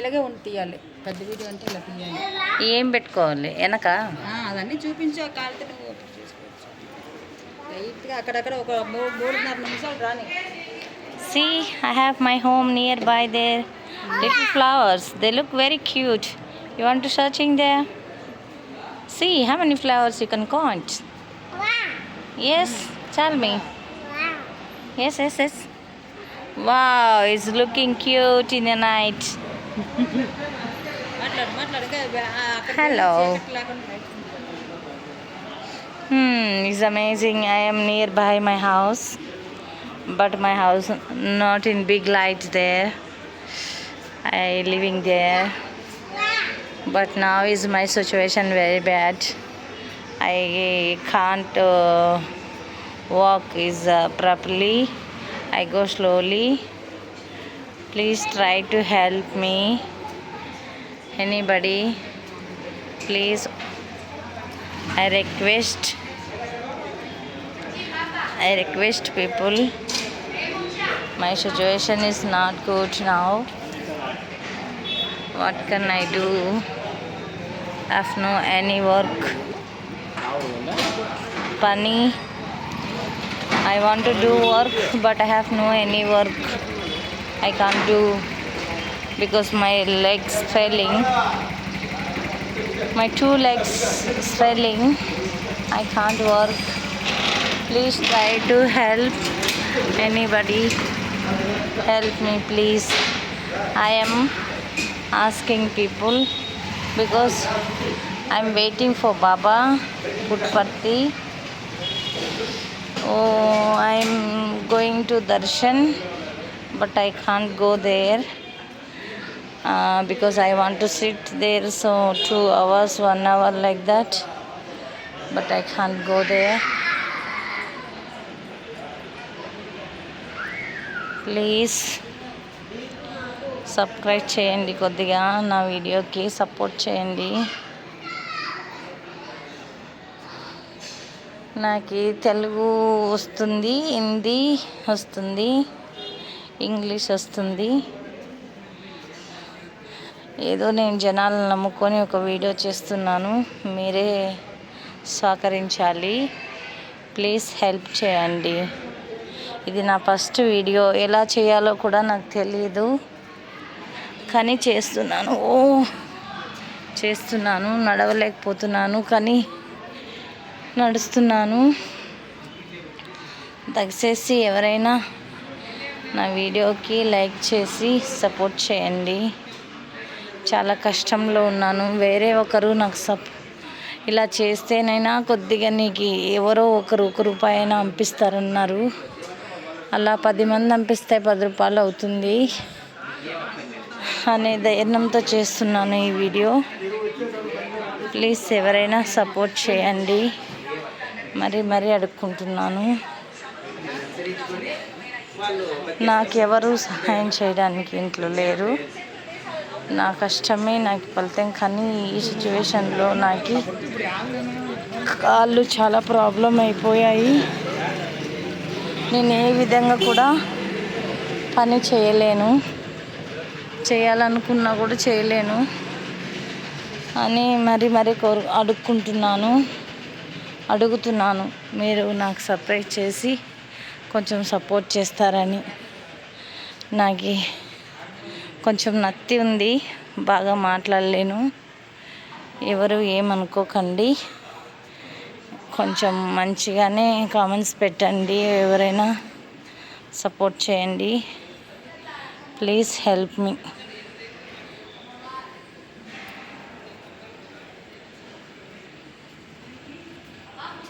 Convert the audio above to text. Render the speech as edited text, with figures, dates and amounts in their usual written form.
ఇలాగే ఉండి తీయాలి. పెద్ద వీడియో అంటే ఇలా తీయాలి. ఏం పెట్టుకోవాలి వెనక? అదన్నీ చూపించే కాలితో నువ్వు చేసుకోవచ్చు. లైట్గా అక్కడక్కడ ఒక 3.5 నిమిషాలు రాని. See, I have my home nearby there. Little flowers. They look very cute. You want to searching there? See, how many flowers you can count? Yes, tell me. Yes. Wow, it's looking cute in the night. Hello. It's amazing. I am nearby my house, but my house not in big light there. I living there, but now is my situation very bad. I can't walk is properly. I go slowly. Please try to help me. Anybody, please, I request people. My situation is not good now. What can I do? I have no any work. Pani, I want to do work, but I have no any work. I can't do because my legs swelling. My 2 legs swelling. I can't work. Please try to help. Anybody, help me, please. I am asking people because I'm waiting for Baba Puttaparthi. Oh, I'm going to Darshan, but I can't go there because I want to sit there, so 2 hours, 1 hour like that, but I can't go there. Please subscribe చేయండి, కొద్దిగా నా వీడియోకి support చేయండి. నాకు తెలుగు వస్తుంది, హిందీ వస్తుంది, English వస్తుంది. ఏదో నేను జనాలను నమ్ముకొని ఒక వీడియో చేస్తున్నాను, మీరే సహకరించాలి. ప్లీజ్ హెల్ప్ చేయండి. ఇది నా ఫస్ట్ వీడియో, ఎలా చేయాలో కూడా నాకు తెలియదు, కానీ చేస్తున్నాను. నడవలేకపోతున్నాను కానీ నడుస్తున్నాను. దయచేసి ఎవరైనా నా వీడియోకి లైక్ చేసి సపోర్ట్ చేయండి. చాలా కష్టంలో ఉన్నాను. వేరే ఒకరు నాకు ఇలా చేస్తేనైనా కొద్దిగా నీకు ఎవరో ఒకరు 1 రూపాయి అయినా పంపిస్తారన్నారు. అలా 10 మంది పంపిస్తే 10 రూపాయలు అవుతుంది అనే ధైర్యంతో చేస్తున్నాను ఈ వీడియో. ప్లీజ్ ఎవరైనా సపోర్ట్ చేయండి, మరీ అడుక్కుంటున్నాను. నాకెవరు సహాయం చేయడానికి ఇంట్లో లేరు. నా కష్టమే నాకు ఫలితం. కానీ ఈ సిచ్యువేషన్లో నాకు కాళ్ళు చాలా ప్రాబ్లం అయిపోయాయి. నేను ఏ విధంగా కూడా పని చేయలేను, చేయాలనుకున్నా కూడా చేయలేను అని మరీ అడుగుతున్నాను. మీరు నాకు సబ్స్క్రైబ్ చేసి కొంచెం సపోర్ట్ చేస్తారని. నాకు కొంచెం నత్తి ఉంది, బాగా మాట్లాడలేను. ఎవరు ఏమనుకోకండి, కొంచెం మంచిగానే కామెంట్స్ పెట్టండి. ఎవరైనా సపోర్ట్ చేయండి. Please help me.